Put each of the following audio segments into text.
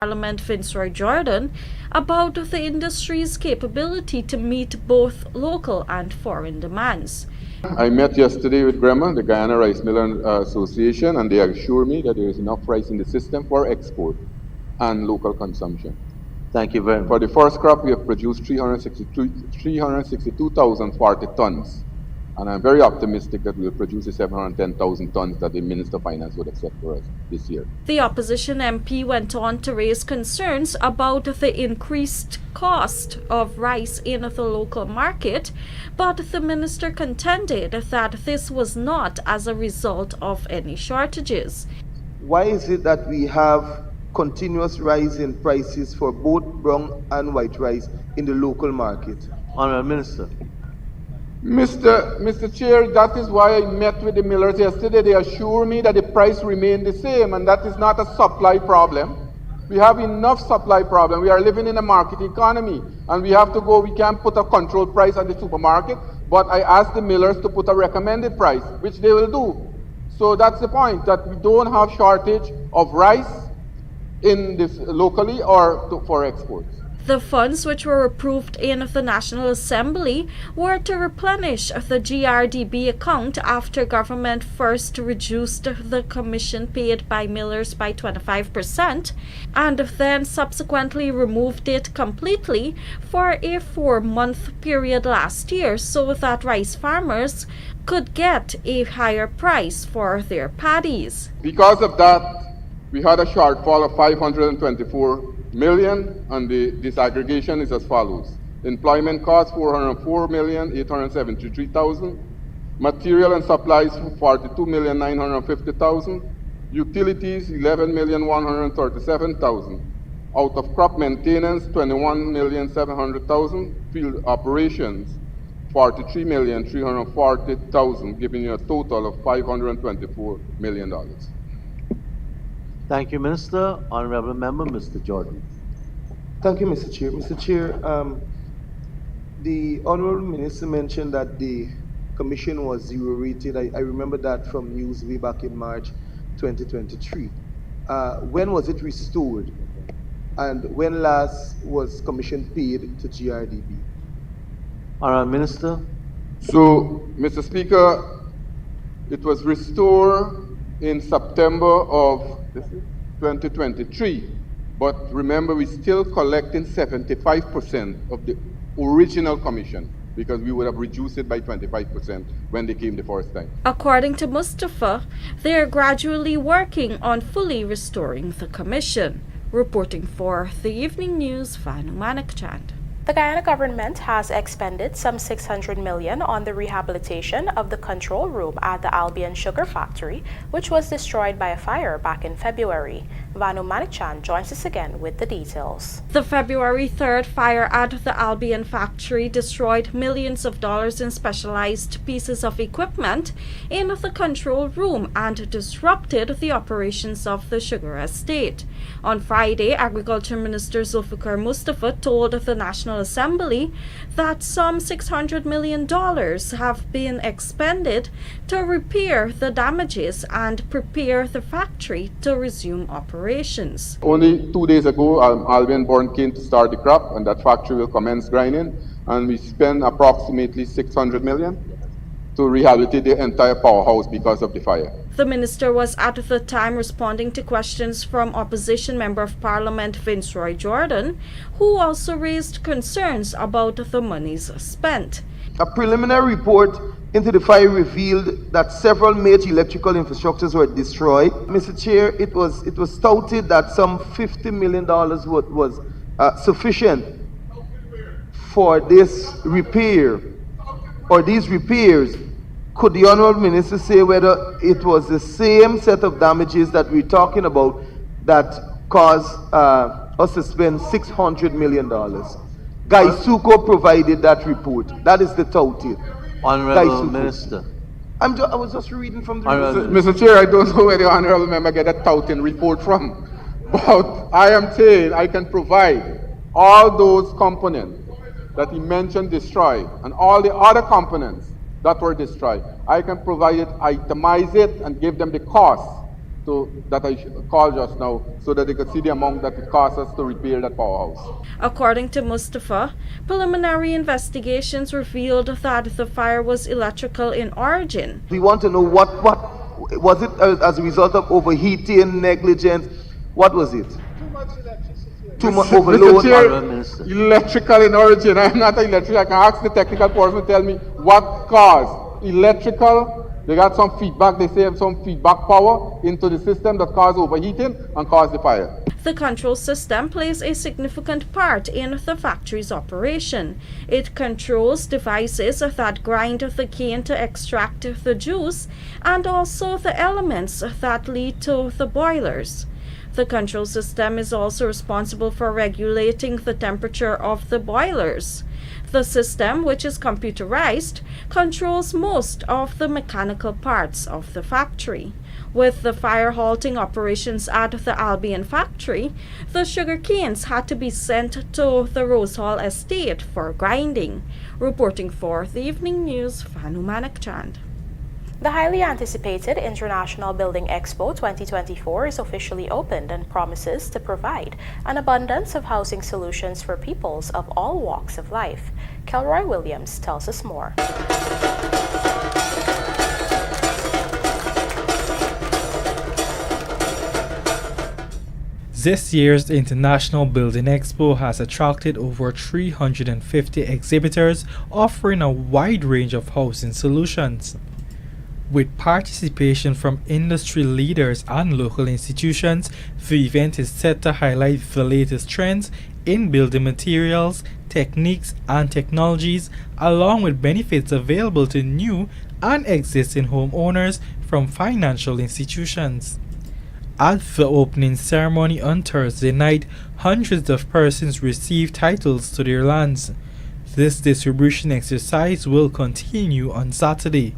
Parliament Viceroy Jordan about the industry's capability to meet both local and foreign demands. I met yesterday with GREMA, the Guyana Rice Miller Association, and they assure me that there is enough rice in the system for export and local consumption. Thank you very much. For the first crop, we have produced 362,040 tons. And I'm very optimistic that we'll produce the 710,000 tons that the Minister of Finance would accept for us this year. The opposition MP went on to raise concerns about the increased cost of rice in the local market, but the minister contended that this was not as a result of any shortages. Why is it that we have continuous rise in prices for both brown and white rice in the local market? Honourable Minister. Mr. Chair, that is why I met with the millers yesterday. They assure me that the price remained the same, and that is not a supply problem. We have enough supply problem. We are living in a market economy, and we have to go, we can't put a controlled price at the supermarket, but I asked the millers to put a recommended price, which they will do. So that's the point, that we don't have shortage of rice in this locally or for exports. The funds which were approved in the National Assembly were to replenish the GRDB account after government first reduced the commission paid by millers by 25% and then subsequently removed it completely for a 4-month period last year so that rice farmers could get a higher price for their paddies. Because of that, we had a shortfall of 524 million, and the disaggregation is as follows. Employment costs 404,873,000, material and supplies 42,950,000, utilities 11,137,000, out of crop maintenance 21,700,000, field operations 43,340,000, giving you a total of $524 million. Thank you, Minister. Honourable Member, Mr. Jordan. Thank you, Mr. Chair. Mr. Chair, the Honourable Minister mentioned that the commission was zero rated. I remember that from news way back in March 2023. When was it restored? And when last was commission paid to GRDB? Honourable Minister. So, Mr. Speaker, it was restored in September of 2023, but remember we're still collecting 75% of the original commission because we would have reduced it by 25% when they came the first time. According to MUSTAPHA, they are gradually working on fully restoring the commission. Reporting for the Evening News, Vanu Manakchand. The Guyana government has expended some $600 million on the rehabilitation of the control room at the Albion sugar factory, which was destroyed by a fire back in February. Vanu Manikchan joins us again with the details. The February 3rd fire at the Albion factory destroyed millions of dollars in specialized pieces of equipment in the control room and disrupted the operations of the sugar estate. On Friday, Agriculture Minister Zulfikar Mustafa told the National Assembly that some $600 million have been expended to repair the damages and prepare the factory to resume operations. Only 2 days ago, Albion Born came to start the crop, and that factory will commence grinding, and we spent approximately $600 million to rehabilitate the entire powerhouse because of the fire. The minister was at the time responding to questions from opposition Member of Parliament Viceroy Jordan, who also raised concerns about the monies spent. A preliminary report into the fire revealed that several major electrical infrastructures were destroyed. Mr. Chair, it was touted that some $50 million was sufficient for this repair or these repairs. Could the Honourable Minister say whether it was the same set of damages that we're talking about that caused us to spend $600 million? Guy Suko provided that report. That is the touted. Honourable Minister. I was just reading from the Mr. Chair, I don't know where the Honourable Member get a touting report from, but I am saying I can provide all those components that he mentioned destroyed and all the other components that were destroyed. I can provide it, itemize it, and give them the cost that I called just now, so that they could see the amount that it costs us to repair that powerhouse. According to MUSTAPHA, preliminary investigations revealed that the fire was electrical in origin. We want to know what was it as a result of overheating, negligence? What was it? Too much overload. Mr. Chair, electrical in origin. I am not an electrician. I can ask the technical person to tell me what caused electrical. They got some feedback. They say some feedback power into the system that caused overheating and caused the fire. The control system plays a significant part in the factory's operation. It controls devices that grind the cane to extract the juice and also the elements that lead to the boilers. The control system is also responsible for regulating the temperature of the boilers. The system, which is computerized, controls most of the mechanical parts of the factory. With the fire halting operations at the Albion factory, the sugar canes had to be sent to the Rose Hall estate for grinding. Reporting for the Evening News, Vanu Manakchand. The highly anticipated International Building Expo 2024 is officially opened and promises to provide an abundance of housing solutions for peoples of all walks of life. Kelroy Williams tells us more. This year's International Building Expo has attracted over 350 exhibitors offering a wide range of housing solutions. With participation from industry leaders and local institutions, the event is set to highlight the latest trends in building materials, techniques, and technologies, along with benefits available to new and existing homeowners from financial institutions. At the opening ceremony on Thursday night, hundreds of persons received titles to their lands. This distribution exercise will continue on Saturday.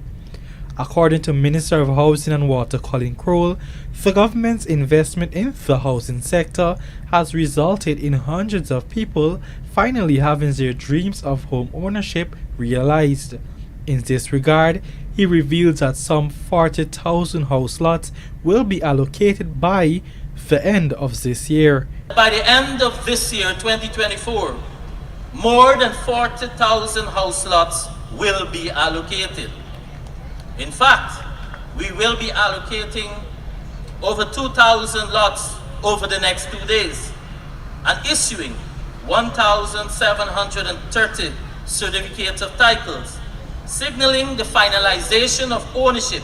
According to Minister of Housing and Water Colin Crowell, the government's investment in the housing sector has resulted in hundreds of people finally having their dreams of home ownership realized. In this regard, he revealed that some 40,000 house lots will be allocated by the end of this year. By the end of this year, 2024, more than 40,000 house lots will be allocated. In fact, we will be allocating over 2,000 lots over the next 2 days and issuing 1,730 certificates of titles, signaling the finalization of ownership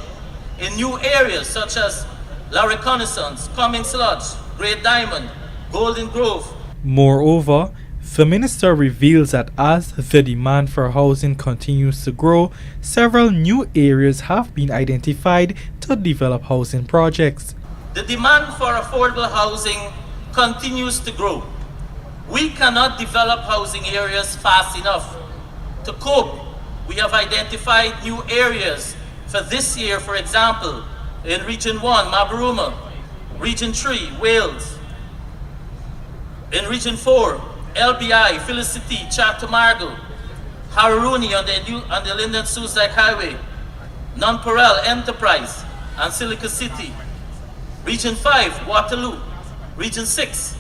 in new areas such as La Reconnaissance, Cummings Lodge, Great Diamond, Golden Grove. Moreover, the minister reveals that as the demand for housing continues to grow, several new areas have been identified to develop housing projects. The demand for affordable housing continues to grow. We cannot develop housing areas fast enough. To cope, we have identified new areas for this year, for example, in Region 1, Mabaruma, Region 3, Wales, in Region 4, LBI, Felicity, Chatamargo, Haruni on the Linden Suicide Highway, Nonpareil, Enterprise, and Silica City. Region 5, Waterloo. Region 6,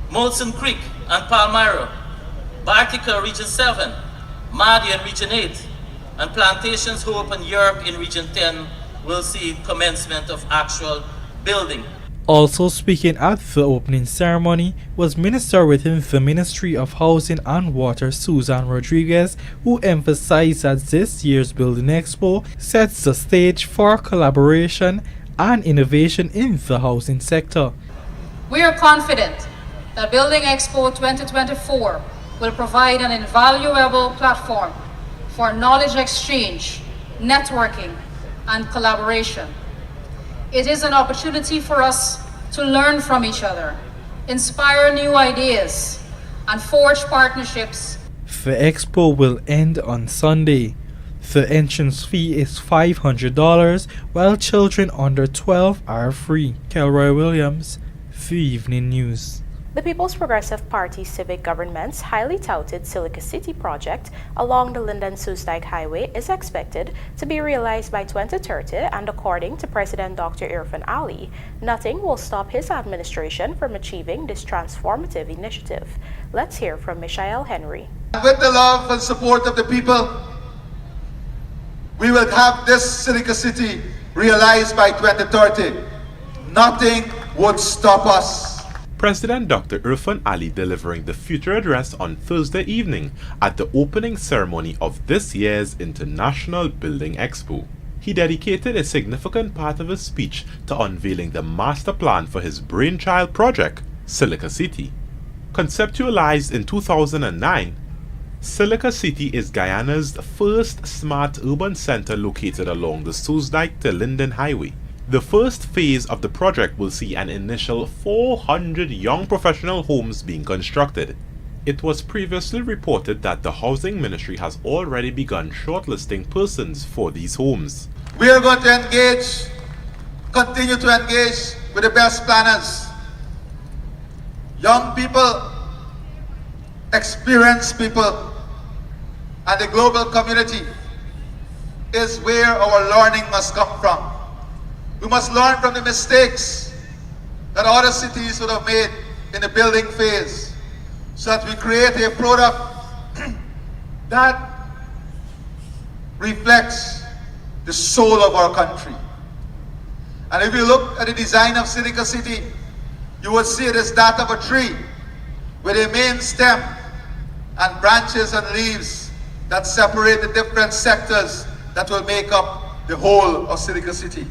Molson Creek and Palmyra. Bartica, Region 7, Mahdi in Region 8, and Plantations Hope and Europe in Region 10 will see commencement of actual building. Also speaking at the opening ceremony was Minister within the Ministry of Housing and Water Susan Rodriguez, who emphasized that this year's Building Expo sets the stage for collaboration and innovation in the housing sector. We are confident that Building Expo 2024 will provide an invaluable platform for knowledge exchange, networking, and collaboration. It is an opportunity for us to learn from each other, inspire new ideas, and forge partnerships. The expo will end on Sunday. The entrance fee is $500, while children under 12 are free. Kelroy Williams, The Evening News. The People's Progressive Party's civic government's highly touted Silica City project along the Linden-Soestdijk Highway is expected to be realized by 2030, and according to President Dr. Irfan Ali, nothing will stop his administration from achieving this transformative initiative. Let's hear from Michael Henry. With the love and support of the people, we will have this Silica City realized by 2030. Nothing would stop us. President Dr. Irfan Ali delivering the future address on Thursday evening at the opening ceremony of this year's International Building Expo. He dedicated a significant part of his speech to unveiling the master plan for his brainchild project, Silica City. Conceptualized in 2009, Silica City is Guyana's first smart urban center located along the Soestdijk to Linden Highway. The first phase of the project will see an initial 400 young professional homes being constructed. It was previously reported that the Housing Ministry has already begun shortlisting persons for these homes. We are going to continue to engage with the best planners. Young people, experienced people, and the global community is where our learning must come from. We must learn from the mistakes that other cities would have made in the building phase, so that we create a product that reflects the soul of our country. And if you look at the design of Silica City, you will see it is that of a tree with a main stem and branches and leaves that separate the different sectors that will make up the whole of Silica City.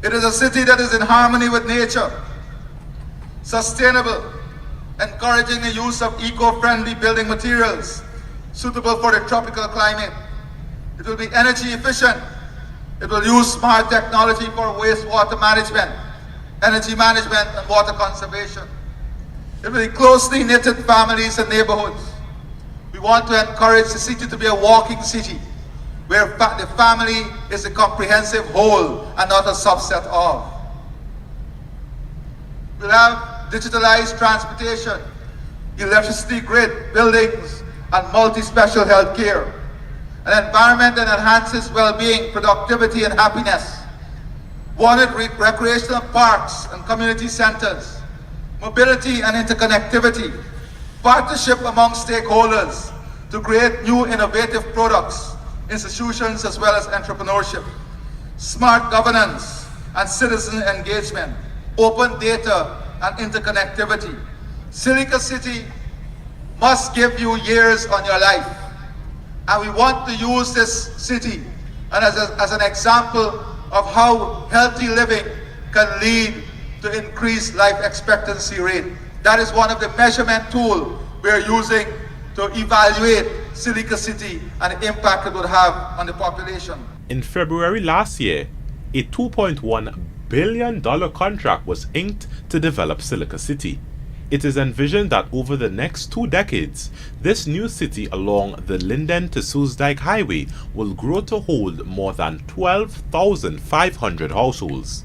It is a city that is in harmony with nature, sustainable, encouraging the use of eco-friendly building materials suitable for the tropical climate. It will be energy efficient. It will use smart technology for wastewater management, energy management, and water conservation. It will be closely knitted families and neighborhoods. We want to encourage the city to be a walking city, where the family is a comprehensive whole and not a subset of. We'll have digitalized transportation, electricity grid, buildings, and multi-special health care. An environment that enhances well-being, productivity, and happiness. Wanted recreational parks and community centers. Mobility and interconnectivity. Partnership among stakeholders to create new innovative products, institutions, as well as entrepreneurship, smart governance and citizen engagement, open data and interconnectivity. Silica City must give you years on your life, and we want to use this city and as an example of how healthy living can lead to increased life expectancy rate. That is one of the measurement tools we're using to evaluate Silica City and the impact it would have on the population. In February last year, a $2.1 billion contract was inked to develop Silica City. It is envisioned that over the next 2 decades, this new city along the Linden to Soestdijk Highway will grow to hold more than 12,500 households.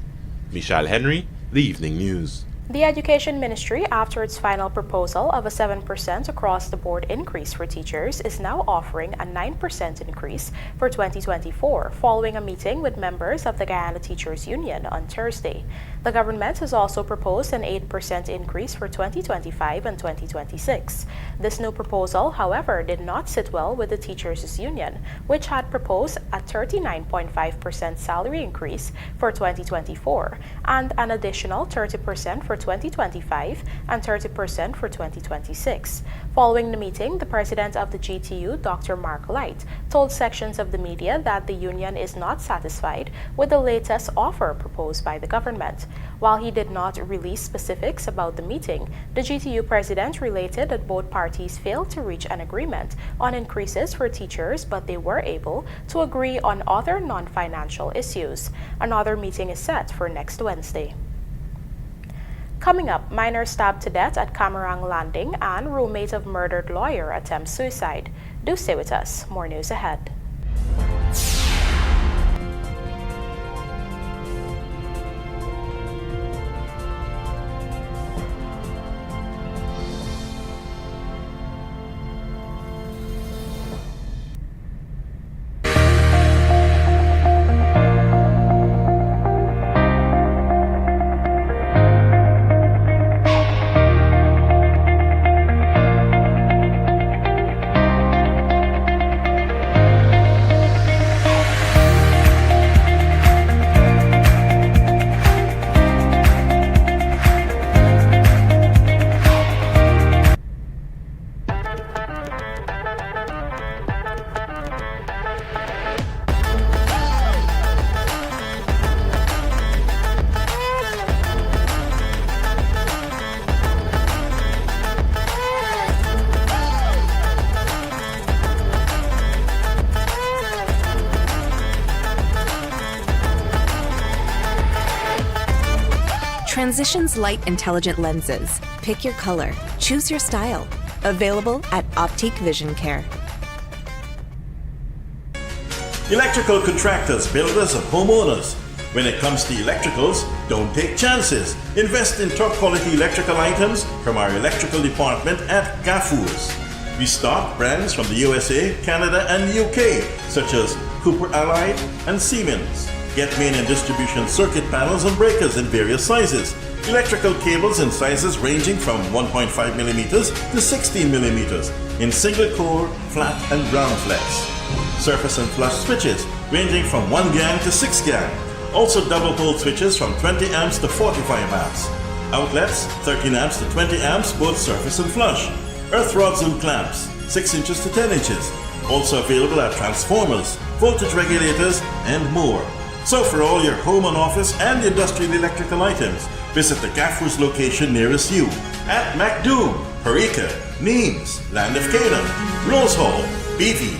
Michael Henry, The Evening News. The Education Ministry, after its final proposal of a 7% across-the-board increase for teachers, is now offering a 9% increase for 2024, following a meeting with members of the Guyana Teachers Union on Thursday. The government has also proposed an 8% increase for 2025 and 2026. This new proposal, however, did not sit well with the Teachers Union, which had proposed a 39.5% salary increase for 2024 and an additional 30% for 2025 and 30% for 2026. Following the meeting, the president of the GTU, Dr. Mark Light, told sections of the media that the union is not satisfied with the latest offer proposed by the government. While he did not release specifics about the meeting, the GTU president related that both parties failed to reach an agreement on increases for teachers, but they were able to agree on other non-financial issues. Another meeting is set for next Wednesday. Coming up, minor stabbed to death at Camarang Landing and roommate of murdered lawyer attempts suicide. Do stay with us. More news ahead. Transitions light intelligent lenses. Pick your color. Choose your style. Available at Optique Vision Care. Electrical contractors, builders, and homeowners. When it comes to electricals, don't take chances. Invest in top quality electrical items from our electrical department at GAFUS. We stock brands from the USA, Canada, and UK, such as Cooper Allied and Siemens. Get main and distribution circuit panels and breakers in various sizes. Electrical cables in sizes ranging from 1.5 millimeters to 16 millimeters in single core, flat, and ground flex. Surface and flush switches ranging from 1 gang to 6 gang. Also double pole switches from 20 amps to 45 amps. Outlets 13 amps to 20 amps, both surface and flush. Earth rods and clamps 6 inches to 10 inches. Also available are transformers, voltage regulators, and more. So for all your home and office and industrial electrical items, visit the GAFUS location nearest you at MacDoom, Parika, Nimes, Land of Canaan, Rose Hall, Beatty,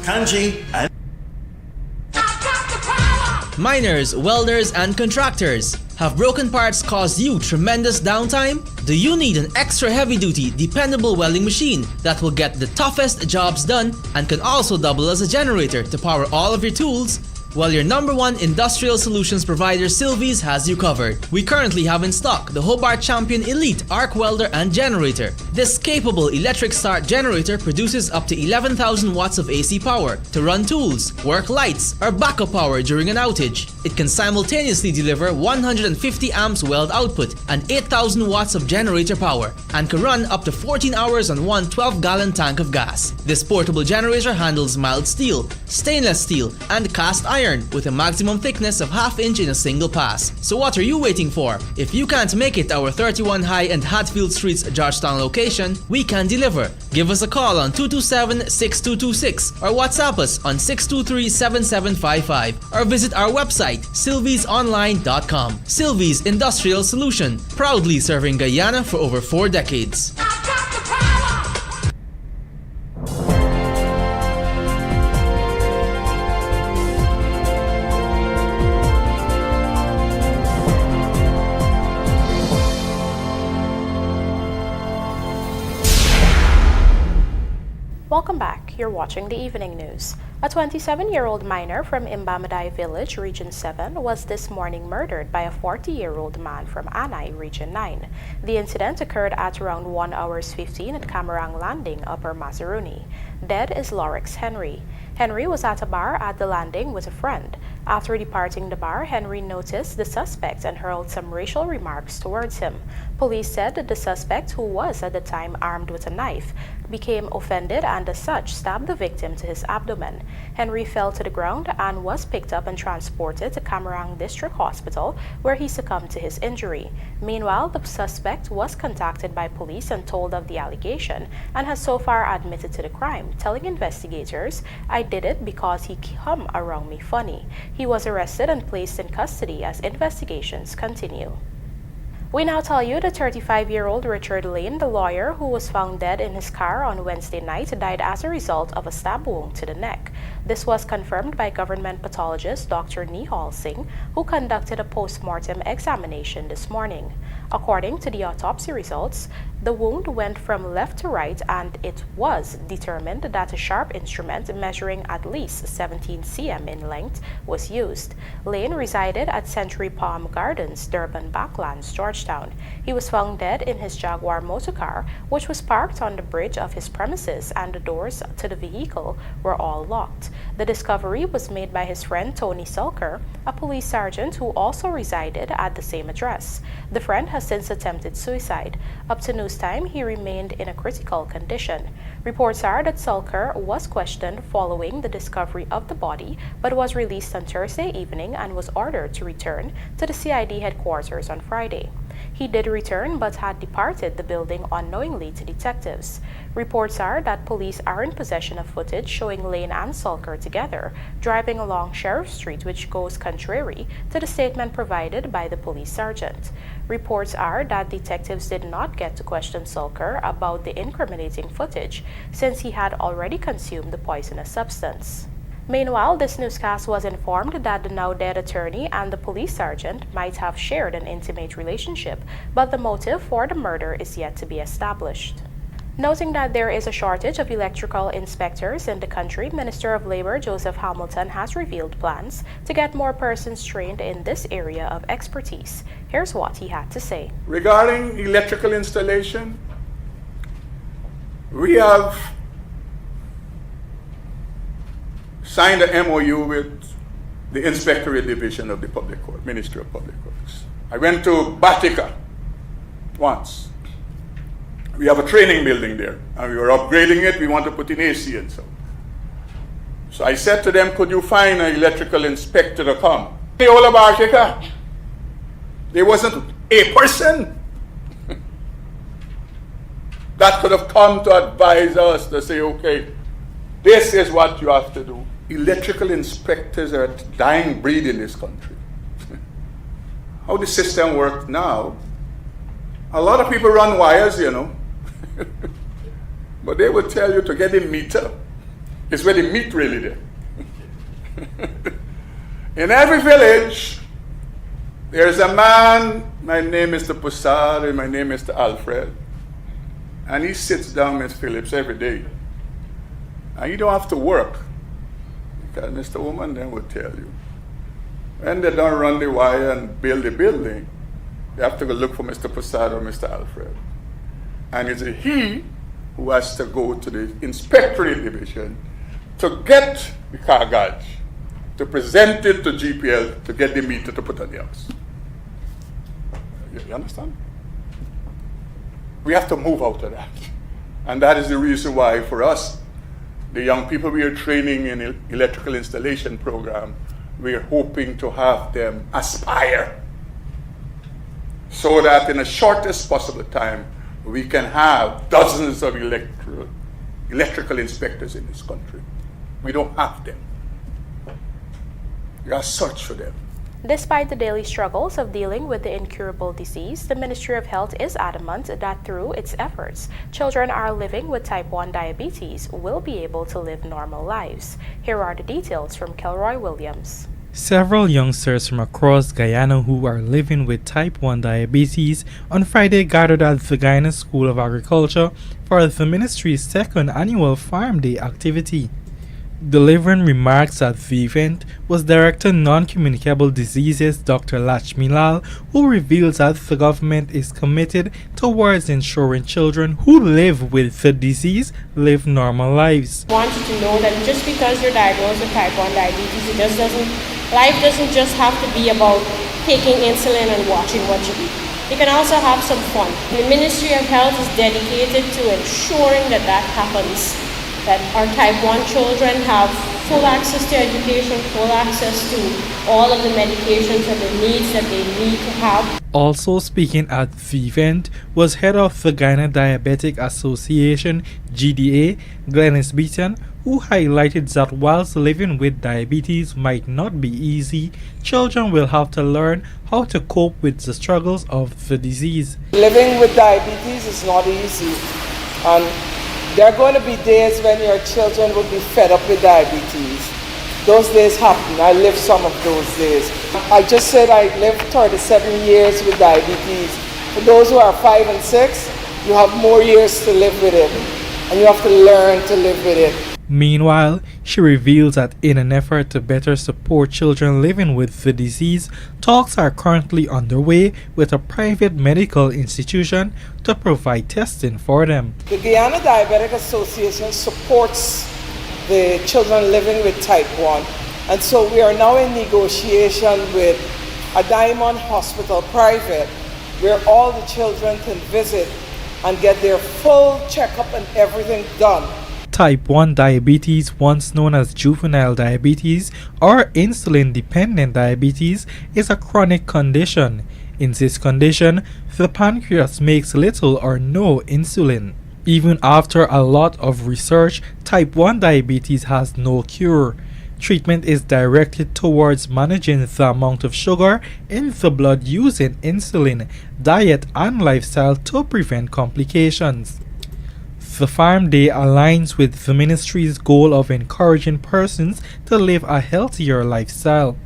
Kanji, and Miners, welders, and contractors. Have broken parts caused you tremendous downtime? Do you need an extra heavy-duty, dependable welding machine that will get the toughest jobs done and can also double as a generator to power all of your tools? Well, your #1 industrial solutions provider Sylvies has you covered. We currently have in stock the Hobart Champion Elite Arc Welder and Generator. This capable electric start generator produces up to 11,000 watts of AC power to run tools, work lights, or backup power during an outage. It can simultaneously deliver 150 amps weld output and 8,000 watts of generator power and can run up to 14 hours on one 12-gallon tank of gas. This portable generator handles mild steel, stainless steel, and cast iron with a maximum thickness of ½ inch in a single pass. So what are you waiting for? If you can't make it to our 31 High and Hatfield Streets Georgetown location, we can deliver. Give us a call on 227-6226 or WhatsApp us on 623-7755 or visit our website sylviesonline.com. Sylvies Industrial Solution, proudly serving Guyana for over 4 decades. Welcome back. You're watching the evening news. A 27-year-old miner from Imbamadai Village, Region 7, was this morning murdered by a 40-year-old man from Anay, Region 9. The incident occurred at around 1:15 at Camarang Landing, Upper Mazaruni. Dead is Lorex Henry. Henry was at a bar at the landing with a friend. After departing the bar, Henry noticed the suspect and hurled some racial remarks towards him. Police said that the suspect, who was at the time armed with a knife, became offended and as such stabbed the victim to his abdomen. Henry fell to the ground and was picked up and transported to Camarang District Hospital, where he succumbed to his injury. Meanwhile, the suspect was contacted by police and told of the allegation and has so far admitted to the crime, telling investigators, "I did it because he come around me funny." He was arrested and placed in custody as investigations continue. We now tell you that 35-year-old Richard Lane, the lawyer who was found dead in his car on Wednesday night, died as a result of a stab wound to the neck. This was confirmed by government pathologist Dr. Nihal Singh, who conducted a post-mortem examination this morning. According to the autopsy results, the wound went from left to right, and it was determined that a sharp instrument measuring at least 17 cm in length was used. Lane resided at Century Palm Gardens, Durban Backlands, Georgetown. He was found dead in his Jaguar motorcar, which was parked on the bridge of his premises, and the doors to the vehicle were all locked. The discovery was made by his friend Tony Sulker, a police sergeant who also resided at the same address. The friend has since attempted suicide. Up to news time, he remained in a critical condition. Reports are that Sulker was questioned following the discovery of the body, but was released on Thursday evening and was ordered to return to the CID headquarters on Friday. He did return but had departed the building unknowingly to detectives. Reports are that police are in possession of footage showing Lane and Sulker together driving along Sheriff Street, which goes contrary to the statement provided by the police sergeant. Reports are that detectives did not get to question Sulker about the incriminating footage since he had already consumed the poisonous substance. Meanwhile, this newscast was informed that the now dead attorney and the police sergeant might have shared an intimate relationship, but the motive for the murder is yet to be established. Noting that there is a shortage of electrical inspectors in the country, Minister of Labor Joseph Hamilton has revealed plans to get more persons trained in this area of expertise. Here's what he had to say. Regarding electrical installation, we have signed an MOU with the Inspectorate Division of the Public Court, Ministry of Public Works. I went to Batica once. We have a training building there, and we were upgrading it. We want to put in AC and so. So I said to them, could you find an electrical inspector to come? The whole of Batica, there wasn't a person that could have come to advise us to say, okay, this is what you have to do. Electrical inspectors are a dying breed in this country. How the system works now, a lot of people run wires, you know. But they will tell you to get a meter. It's where the meat really there. In every village, there's a man, my name is Mr. Poussard, and my name is Mr. Alfred. And he sits down with Phillips every day. And you don't have to work. Because Mr. Woman then will tell you. When they don't run the wire and build the building, they have to go look for Mr. Poussard or Mr. Alfred. And it's he who has to go to the Inspectorate Division to get the car gauge, to present it to GPL to get the meter to put on the house. You understand? We have to move out of that. And that is the reason why for us, the young people we are training in electrical installation program, we are hoping to have them aspire so that in the shortest possible time, we can have dozens of electrical inspectors in this country. We don't have them. We are search for them. Despite the daily struggles of dealing with the incurable disease, the Ministry of Health is adamant that through its efforts, children are living with type 1 diabetes will be able to live normal lives. Here are the details from Kelroy Williams. Several youngsters from across Guyana who are living with type 1 diabetes on Friday gathered at the Guyana School of Agriculture for the ministry's second annual Farm Day activity. Delivering remarks at the event was Director Non-Communicable Diseases Dr. Lachmi Lal, who reveals that the government is committed towards ensuring children who live with the disease live normal lives. I want you to know that just because you're diagnosed with type 1 diabetes, life doesn't just have to be about taking insulin and watching what you eat. You can also have some fun. The Ministry of Health is dedicated to ensuring that that happens, that our type 1 children have full access to education, full access to all of the medications and the needs that they need to have. Also speaking at the event was head of the Guyana Diabetic Association, GDA, Glennis Beaton, who highlighted that whilst living with diabetes might not be easy, children will have to learn how to cope with the struggles of the disease. Living with diabetes is not easy, and there are going to be days when your children will be fed up with diabetes. Those days happen. I lived some of those days. I just said I lived 37 years with diabetes. For those who are 5 and 6, you have more years to live with it, and you have to learn to live with it. Meanwhile, she reveals that in an effort to better support children living with the disease, talks are currently underway with a private medical institution to provide testing for them. The Guyana Diabetic Association supports the children living with type 1, and so we are now in negotiation with a Diamond Hospital private where all the children can visit and get their full checkup and everything done. Type 1 diabetes, once known as juvenile diabetes or insulin-dependent diabetes, is a chronic condition. In this condition, the pancreas makes little or no insulin. Even after a lot of research, type 1 diabetes has no cure. Treatment is directed towards managing the amount of sugar in the blood using insulin, diet and lifestyle to prevent complications. The Farm Day aligns with the ministry's goal of encouraging persons to live a healthier lifestyle.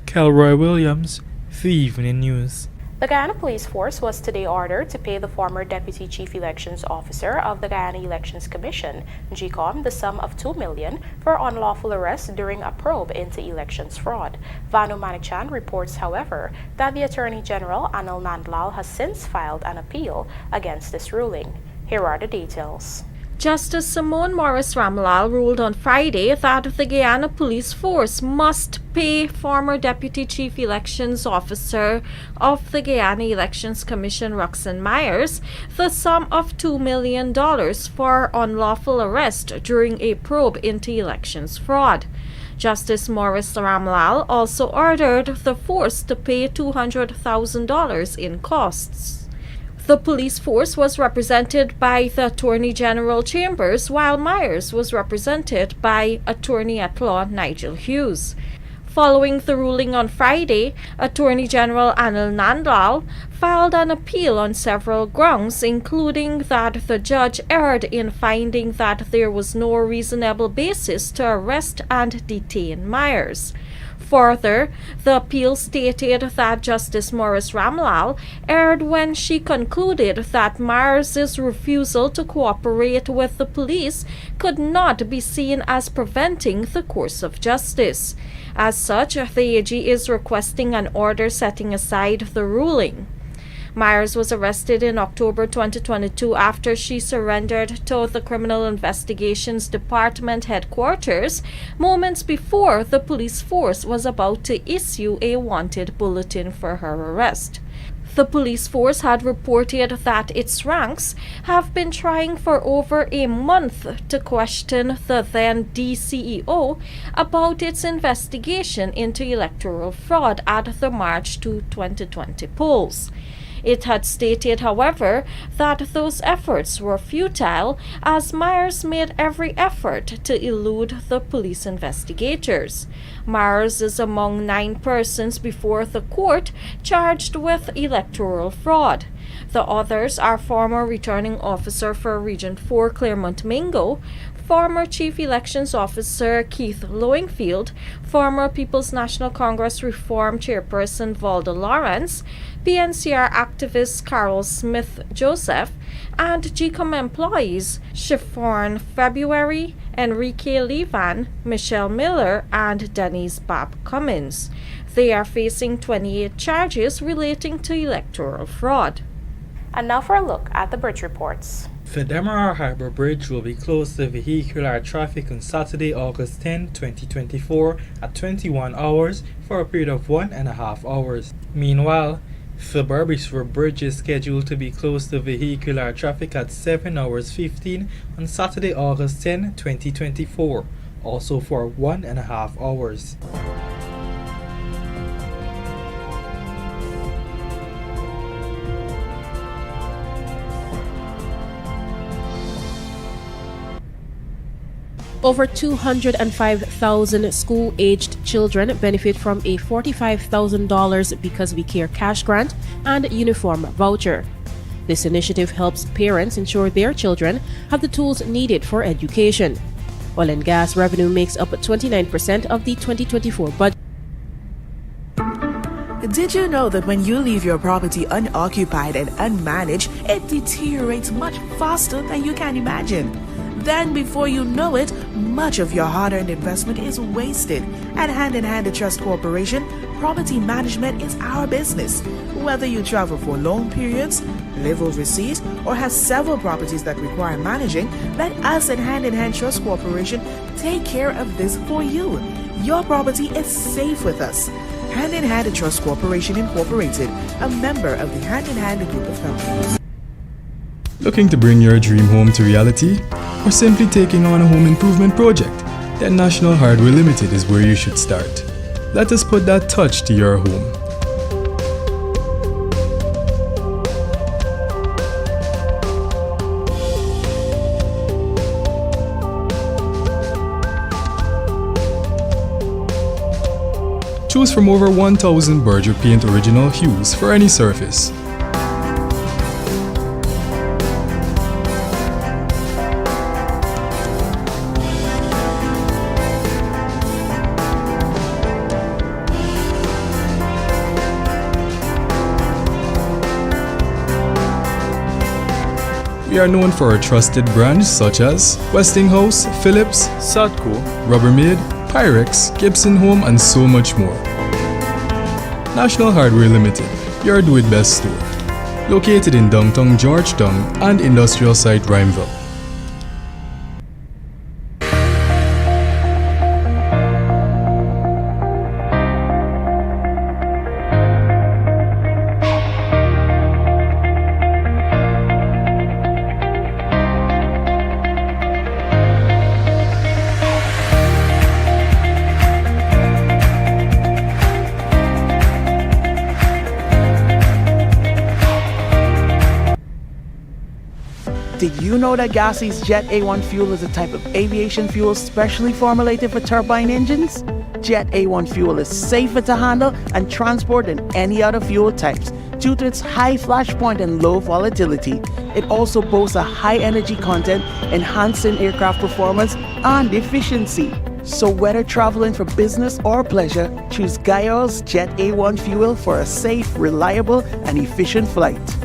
Kelroy Williams, The Evening News. The Guyana Police Force was today ordered to pay the former Deputy Chief Elections Officer of the Guyana Elections Commission, GCOM, the sum of $2 million for unlawful arrest during a probe into elections fraud. Vanu Manichan reports, however, that the Attorney General Anil Nandlal has since filed an appeal against this ruling. Here are the details. Justice Simone Morris Ramlal ruled on Friday that the Guyana Police Force must pay former Deputy Chief Elections Officer of the Guyana Elections Commission, Roxanne Myers, the sum of $2 million for unlawful arrest during a probe into elections fraud. Justice Morris Ramlal also ordered the force to pay $200,000 in costs. The police force was represented by the Attorney General Chambers, while Myers was represented by Attorney-at-Law Nigel Hughes. Following the ruling on Friday, Attorney General Anil Nandlal filed an appeal on several grounds, including that the judge erred in finding that there was no reasonable basis to arrest and detain Myers. Further, the appeal stated that Justice Morris Ramlal erred when she concluded that Myers' refusal to cooperate with the police could not be seen as preventing the course of justice. As such, the AG is requesting an order setting aside the ruling. Myers was arrested in October 2022 after she surrendered to the Criminal Investigations Department headquarters moments before the police force was about to issue a wanted bulletin for her arrest. The police force had reported that its ranks have been trying for over a month to question the then DCEO about its investigation into electoral fraud at the March 2, 2020 polls. It had stated, however, that those efforts were futile as Myers made every effort to elude the police investigators. Myers is among 9 persons before the court charged with electoral fraud. The others are former Returning Officer for Region 4 Claremont Mingo, former Chief Elections Officer Keith Lowingfield, former People's National Congress Reform Chairperson Valda Lawrence, PNCR activist Carol Smith-Joseph, and GCOM employees Chiffon February, Enrique Levan, Michelle Miller, and Denise Bob Cummins. They are facing 28 charges relating to electoral fraud. And now for a look at the bridge reports. The Demerara Harbour Bridge will be closed to vehicular traffic on Saturday, August 10, 2024 at 21 hours for a period of 1.5 hours. Meanwhile, the Burbishore Bridge is scheduled to be closed to vehicular traffic at 7 hours 15 on Saturday, August 10, 2024, also for 1.5 hours. Over 205,000 school-aged children benefit from a $45,000 Because We Care cash grant and uniform voucher. This initiative helps parents ensure their children have the tools needed for education. Oil and gas revenue makes up 29% of the 2024 budget. Did you know that when you leave your property unoccupied and unmanaged, it deteriorates much faster than you can imagine? Then before you know it, much of your hard-earned investment is wasted. At Hand in Hand Trust Corporation, property management is our business. Whether you travel for long periods, live overseas, or have several properties that require managing, let us at Hand in Hand Trust Corporation take care of this for you. Your property is safe with us. Hand in Hand Trust Corporation Incorporated, a member of the Hand in Hand Group of Companies. Looking to bring your dream home to reality? Or simply taking on a home improvement project? Then National Hardware Limited is where you should start. Let us put that touch to your home. Choose from over 1,000 Berger Paint original hues for any surface. We are known for our trusted brands such as Westinghouse, Philips, Sadco, Rubbermaid, Pyrex, Gibson Home, and so much more. National Hardware Limited, your do-it-best store. Located in downtown Georgetown and industrial site Rhymeville. Did you know that Gassie's Jet A1 fuel is a type of aviation fuel specially formulated for turbine engines? Jet A1 fuel is safer to handle and transport than any other fuel types due to its high flash point and low volatility. It also boasts a high energy content, enhancing aircraft performance and efficiency. So whether traveling for business or pleasure, choose Gaio's Jet A1 fuel for a safe, reliable, and efficient flight.